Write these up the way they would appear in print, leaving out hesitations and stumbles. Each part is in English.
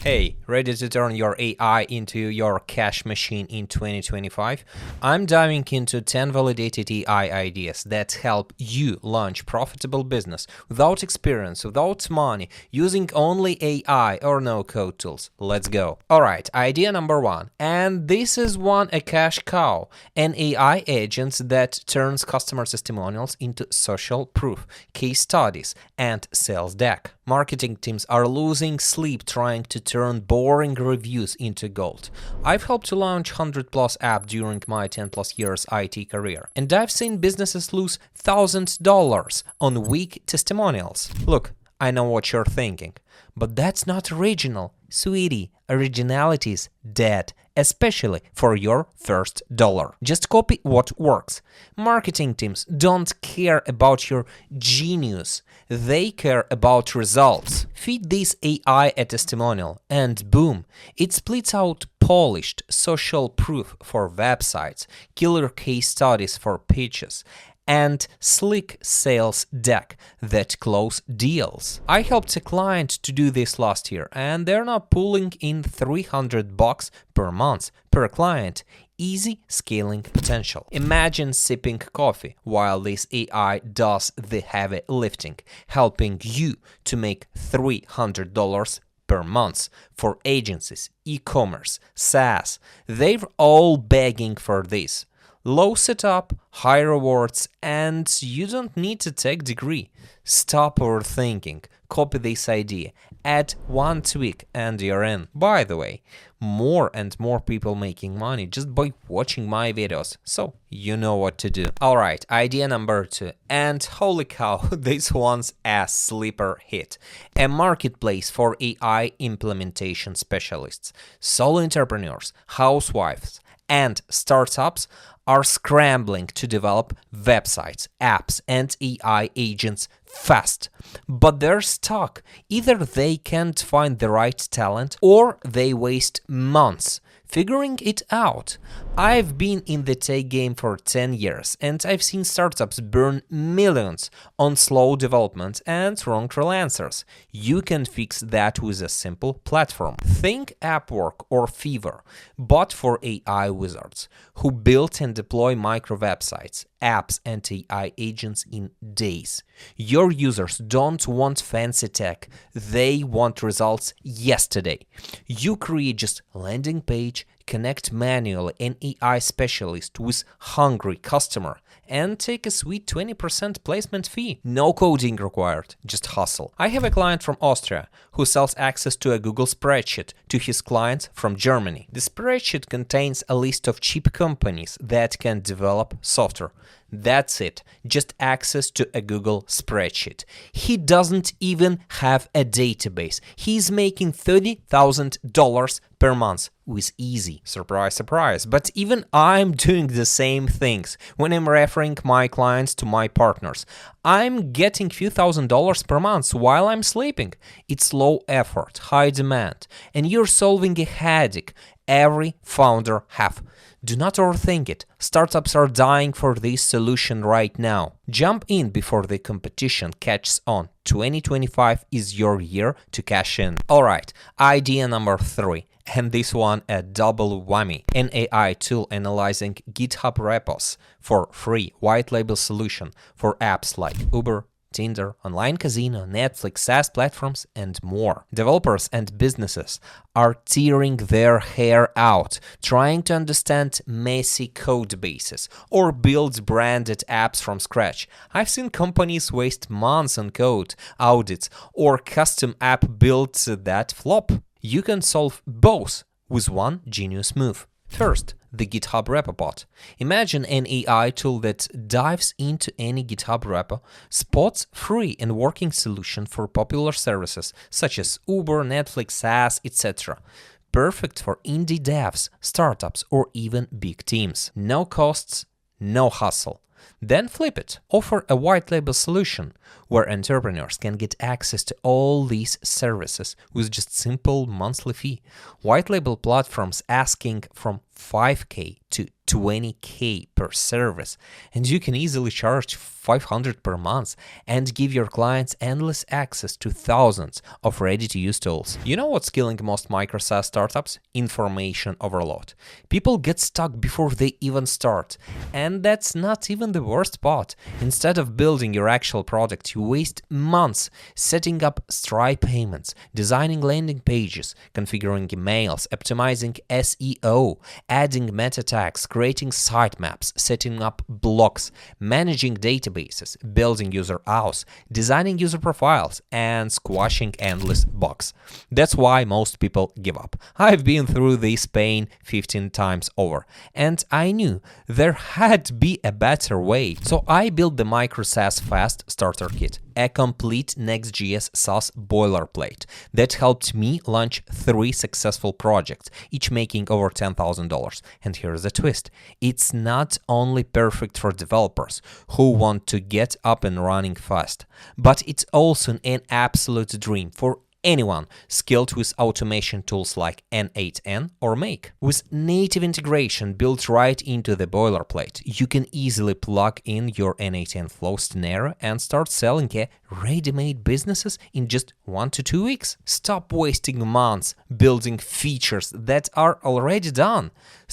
Hey, ready to turn your AI into your cash machine in 2025? I'm diving into 10 validated AI ideas that help you launch profitable business without experience, without money, using only AI or no-code tools. Let's go. Alright, idea number 1. And this is a cash cow, an AI agent that turns customer testimonials into social proof, case studies, and sales deck. Marketing teams are losing sleep trying to turn boring reviews into gold. I've helped to launch 100+ app during my 10+ years IT career, and I've seen businesses lose $1,000 on weak testimonials. Look, I know what you're thinking, but that's not original. Sweetie, originality is dead, especially for your first dollar. Just copy what works. Marketing teams don't care about your genius. They care about results. Feed this AI a testimonial and boom, it splits out polished social proof for websites, killer case studies for pitches, and slick sales deck that close deals. I helped a client to do this last year, and they're now pulling in $300 per month per client. Easy scaling potential. Imagine sipping coffee while this AI does the heavy lifting, helping you to make $300 per month for agencies, e-commerce, SaaS. They're all begging for this. Low setup, high rewards, and you don't need to take degree. Stop overthinking. Copy this idea. Add one tweak and you're in. By the way, more and more people making money just by watching my videos, so you know what to do. Alright, idea number 2. And holy cow, this one's a sleeper hit. A marketplace for AI implementation specialists, solo entrepreneurs, housewives, and startups are scrambling to develop websites, apps, and AI agents fast. But they're stuck. Either they can't find the right talent or they waste months figuring it out. I've been in the tech game for 10 years and I've seen startups burn millions on slow development and wrong freelancers. You can fix that with a simple platform. Think Upwork or Fiverr, but for AI wizards who build and deploy micro websites, apps, and AI agents in days. Your users don't want fancy tech, they want results yesterday. You create just landing page, connect manually an AI specialist with hungry customer, and take a sweet 20% placement fee. No coding required, just hustle. I have a client from Austria who sells access to a Google spreadsheet to his clients from Germany. The spreadsheet contains a list of cheap companies that can develop software. That's it, just access to a Google spreadsheet. He doesn't even have a database. He's making $30,000 per month with easy. Surprise, surprise. But even I'm doing the same things when I'm referring my clients to my partners. I'm getting few $1,000s per month while I'm sleeping. It's low effort, high demand, and you're solving a headache every founder have. Do not overthink it. Startups are dying for this solution right now. Jump in before the competition catches on. 2025 is your year to cash in. Alright, idea number 3. And this one a double whammy. An AI tool analyzing GitHub repos for free white label solution for apps like Uber, Tinder, online casino, Netflix, SaaS platforms, and more. Developers and businesses are tearing their hair out trying to understand messy code bases or build branded apps from scratch. I've seen companies waste months on code, audits, or custom app builds that flop. You can solve both with one genius move. First, the GitHub repo bot. Imagine an AI tool that dives into any GitHub repo, spots free and working solution for popular services such as Uber, Netflix, SaaS, etc. Perfect for indie devs, startups, or even big teams. No costs, no hustle. Then flip it. Offer a white label solution where entrepreneurs can get access to all these services with just simple monthly fee. White label platforms asking from $5,000 to 20K per service, and you can easily charge 500 per month and give your clients endless access to thousands of ready-to-use tools. You know what's killing most micro SaaS startups? Information overload. People get stuck before they even start, and that's not even the worst part. Instead of building your actual product, you waste months setting up Stripe payments, designing landing pages, configuring emails, optimizing SEO, adding meta tags, creating sitemaps, setting up blogs, managing databases, building user auths, designing user profiles, and squashing endless bugs. That's why most people give up. I've been through this pain 15 times over, and I knew there had to be a better way. So I built the Micro SaaS Fast Starter Kit, a complete Next.js SaaS boilerplate that helped me launch 3 successful projects, each making over $10,000. And here's the twist. It's not only perfect for developers who want to get up and running fast, but it's also an absolute dream for anyone skilled with automation tools like N8N or Make. With native integration built right into the boilerplate, you can easily plug in your N8N flow scenario and start selling ready-made businesses in just 1 to 2 weeks. Stop wasting months building features that are already done,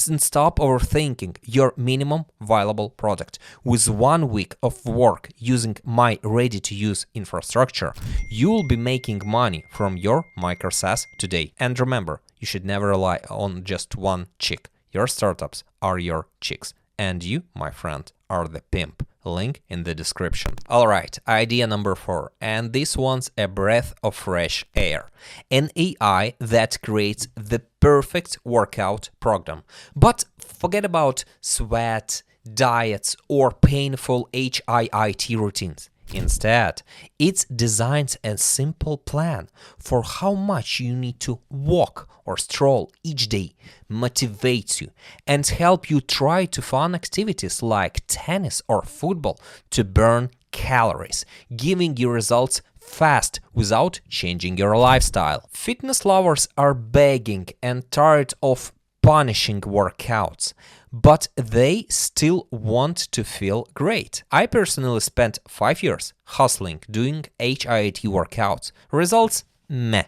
and stop overthinking your minimum viable product. With 1 week of work using my ready-to-use infrastructure, you'll be making money from your micro SaaS today. And remember, you should never rely on just one chick. Your startups are your chicks, and you, my friend, are the pimp. Link in the description. Alright, idea number 4, and this one's a breath of fresh air. An AI that creates the perfect workout program. But forget about sweat, diets, or painful HIIT routines. Instead, it designs a simple plan for how much you need to walk or stroll each day, motivates you, and help you try to fun activities like tennis or football to burn calories, giving you results fast without changing your lifestyle. Fitness lovers are begging and tired of punishing workouts, but they still want to feel great. I personally spent 5 years hustling doing HIIT workouts. Results? Meh.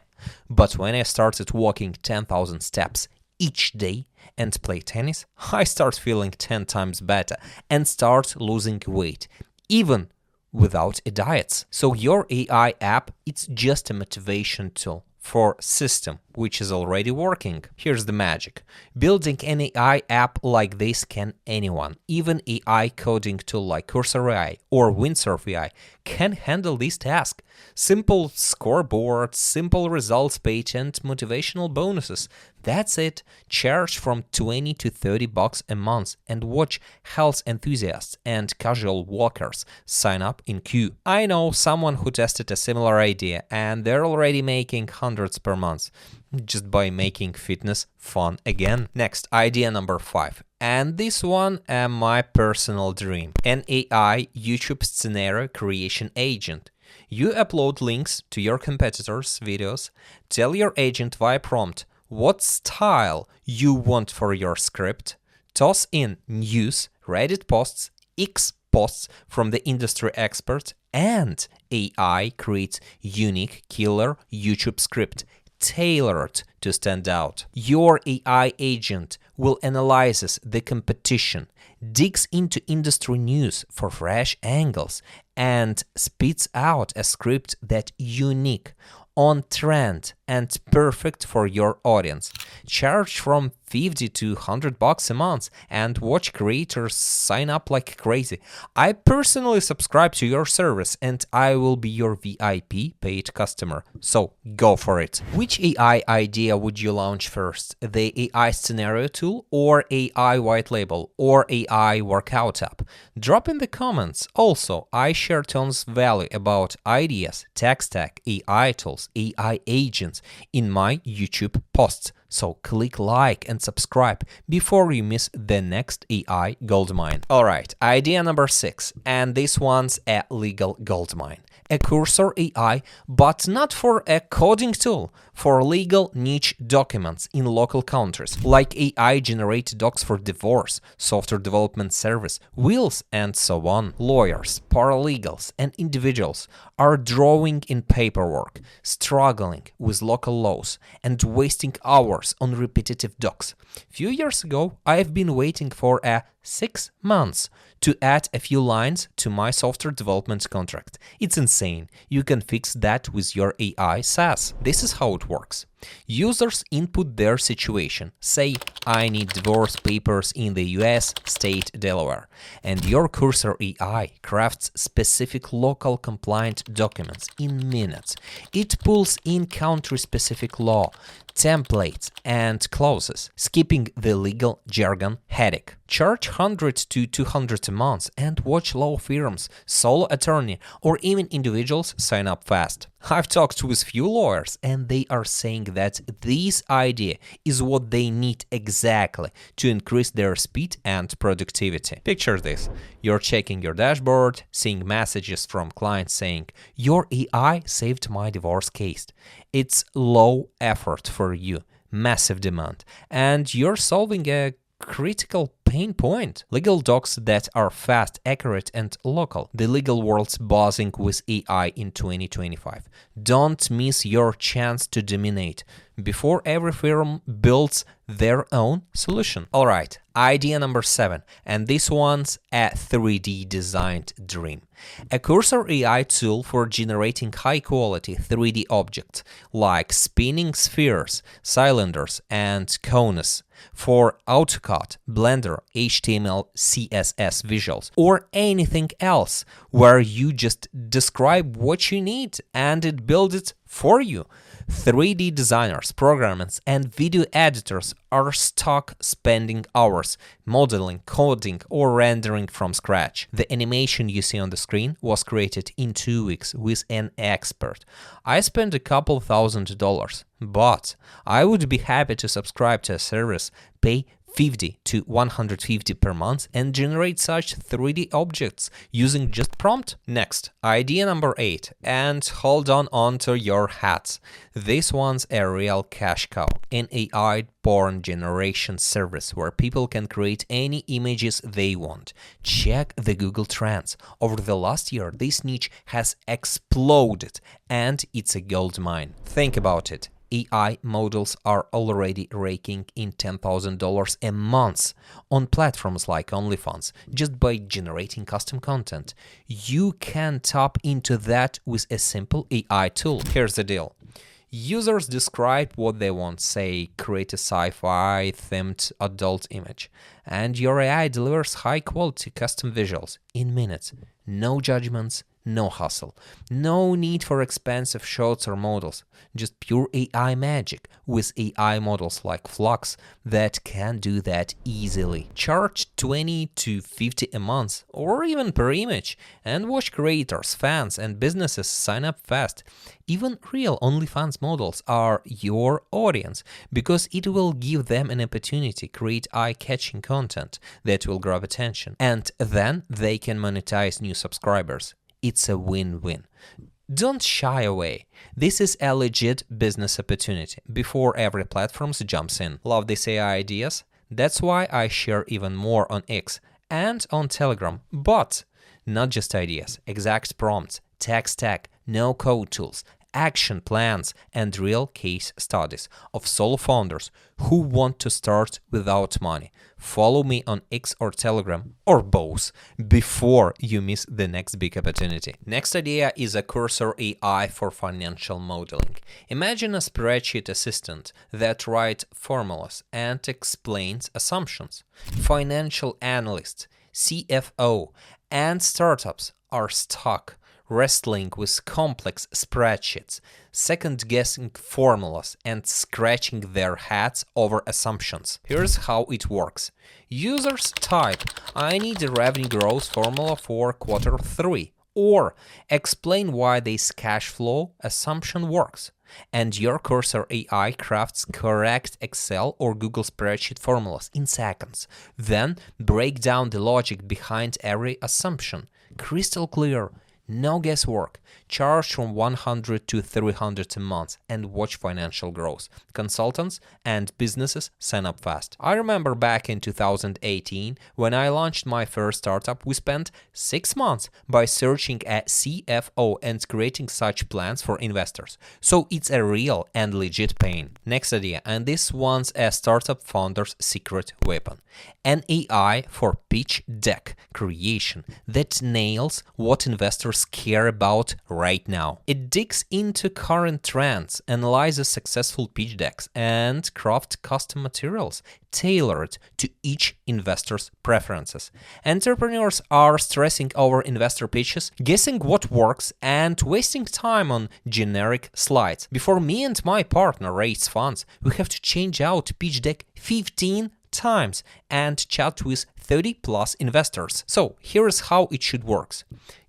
But when I started walking 10,000 steps each day and play tennis, I start feeling 10 times better and start losing weight, even without a diet. So your AI app, it's just a motivation tool for system which is already working. Here's the magic. Building an AI app like this can anyone. Even AI coding tool like Cursor AI or Windsurf AI can handle this task. Simple scoreboard, simple results page, and motivational bonuses. That's it. Charge from 20 to 30 bucks a month and watch health enthusiasts and casual walkers sign up in queue. I know someone who tested a similar idea and they're already making hundreds per month just by making fitness fun again. Next, idea number 5. And this one, my personal dream. An AI YouTube scenario creation agent. You upload links to your competitors' videos, tell your agent via prompt what style you want for your script, toss in news, Reddit posts, X posts from the industry experts, and AI creates unique killer YouTube script tailored to stand out. Your AI agent will analyze the competition, digs into industry news for fresh angles, and spits out a script that's unique, on trend, and perfect for your audience. Charge from 50 to 100 bucks a month and watch creators sign up like crazy. I personally subscribe to your service and I will be your VIP paid customer. So go for it. Which AI idea would you launch first? The AI scenario tool or AI white label or AI workout app? Drop in the comments. Also, I share tons of value about ideas, tech stack, AI tools, AI agents in my YouTube posts. So click like and subscribe before you miss the next AI goldmine. Alright, idea number 6, and this one's a legal goldmine. A Cursor AI, but not for a coding tool, for legal niche documents in local countries, like AI-generated docs for divorce, software development service, wills, and so on. Lawyers, paralegals, and individuals are drawing in paperwork, struggling with local laws, and wasting hours on repetitive docs. Few years ago, I've been waiting for 6 months to add a few lines to my software development contract. It's insane. You can fix that with your AI SaaS. This is how it works. Users input their situation, say, I need divorce papers in the US state Delaware, and your Cursor AI crafts specific local compliant documents in minutes. It pulls in country-specific law, templates, and clauses, skipping the legal jargon headache. Charge 100 to 200 a month and watch law firms, solo attorney, or even individuals sign up fast. I've talked with few lawyers and they are saying that this idea is what they need exactly to increase their speed and productivity. Picture this. You're checking your dashboard, seeing messages from clients saying, your AI saved my divorce case. It's low effort for you, massive demand, and you're solving a critical pain point. Legal docs that are fast, accurate, and local. The legal world's buzzing with AI in 2025. Don't miss your chance to dominate before every firm builds their own solution. All right, idea number 7, and this one's a 3D designed dream. A Cursor AI tool for generating high-quality 3D objects like spinning spheres, cylinders, and cones for AutoCAD, Blender, HTML, CSS visuals, or anything else where you just describe what you need and it builds it for you. 3D designers, programmers, and video editors are stuck spending hours modeling, coding, or rendering from scratch. The animation you see on the screen was created in 2 weeks with an expert. I spent a couple $1,000, but I would be happy to subscribe to a service, pay $50 to $150 per month and generate such 3D objects using just prompt. Next, idea number 8, and hold on to your hats. This one's a real cash cow, an AI porn generation service where people can create any images they want. Check the Google Trends. Over the last year, this niche has exploded and it's a gold mine. Think about it. AI models are already raking in $10,000 a month on platforms like OnlyFans just by generating custom content. You can tap into that with a simple AI tool. Here's the deal. Users describe what they want, say, create a sci-fi themed adult image, and your AI delivers high-quality custom visuals in minutes. No judgments, no hustle, no need for expensive shots or models, just pure AI magic with AI models like Flux that can do that easily. Charge 20 to 50 a month or even per image and watch creators, fans, and businesses sign up fast. Even real OnlyFans models are your audience because it will give them an opportunity to create eye-catching content that will grab attention, and then they can monetize new subscribers. It's a win-win. Don't shy away. This is a legit business opportunity before every platform jumps in. Love these AI ideas? That's why I share even more on X and on Telegram. But not just ideas, exact prompts, tech stack, no-code tools, action plans, and real case studies of solo founders who want to start without money. Follow me on X or Telegram, or both, before you miss the next big opportunity. Next idea is a Cursor AI for financial modeling. Imagine a spreadsheet assistant that writes formulas and explains assumptions. Financial analysts, CFO, and startups are stuck wrestling with complex spreadsheets, second-guessing formulas, and scratching their heads over assumptions. Here's how it works. Users type, I need a revenue growth formula for Q3, or explain why this cash flow assumption works. And your Cursor AI crafts correct Excel or Google spreadsheet formulas in seconds. Then break down the logic behind every assumption. Crystal clear. No guesswork. Charge from 100 to 300 a month and watch financial growth. Consultants and businesses sign up fast. I remember back in 2018 when I launched my first startup, we spent 6 months by searching a CFO and creating such plans for investors. So it's a real and legit pain. Next idea, and this one's a startup founder's secret weapon. An AI for pitch deck creation that nails what investors care about right now. It digs into current trends, analyzes successful pitch decks, and crafts custom materials tailored to each investor's preferences. Entrepreneurs are stressing over investor pitches, guessing what works, and wasting time on generic slides. Before me and my partner raise funds, we have to change out pitch deck 15 times and chat with 30 plus investors. So here's how it should work.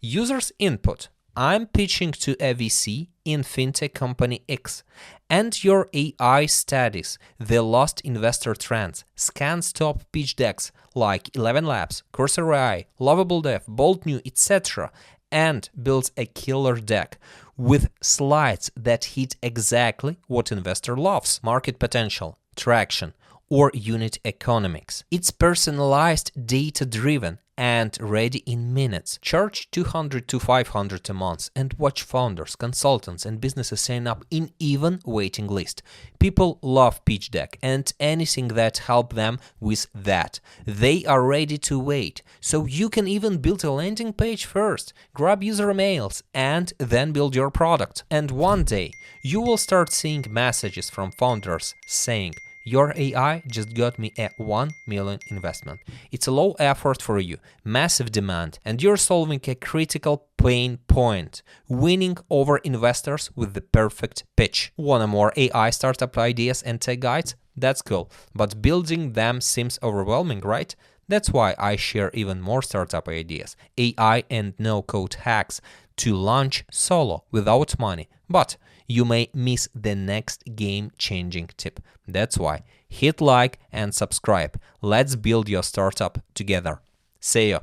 User's input. I'm pitching to a VC in fintech company X, and your AI studies the last investor trends, scans top pitch decks like 11 Labs, Cursor AI, Lovable Dev, Bold New, etc., and builds a killer deck with slides that hit exactly what investor loves: market potential, traction, or unit economics. It's personalized, data-driven, and ready in minutes. Charge 200 to 500 a month and watch founders, consultants, and businesses sign up in even waiting list. People love pitch deck and anything that help them with that. They are ready to wait. So you can even build a landing page first, grab user emails, and then build your product. And one day, you will start seeing messages from founders saying, "Your AI just got me a 1 million investment." It's a low effort for you, massive demand, and you're solving a critical pain point, winning over investors with the perfect pitch. Want more AI startup ideas and tech guides? That's cool, but building them seems overwhelming, right? That's why I share even more startup ideas, AI and no-code hacks to launch solo without money. But you may miss the next game-changing tip. That's why hit like and subscribe. Let's build your startup together. See you.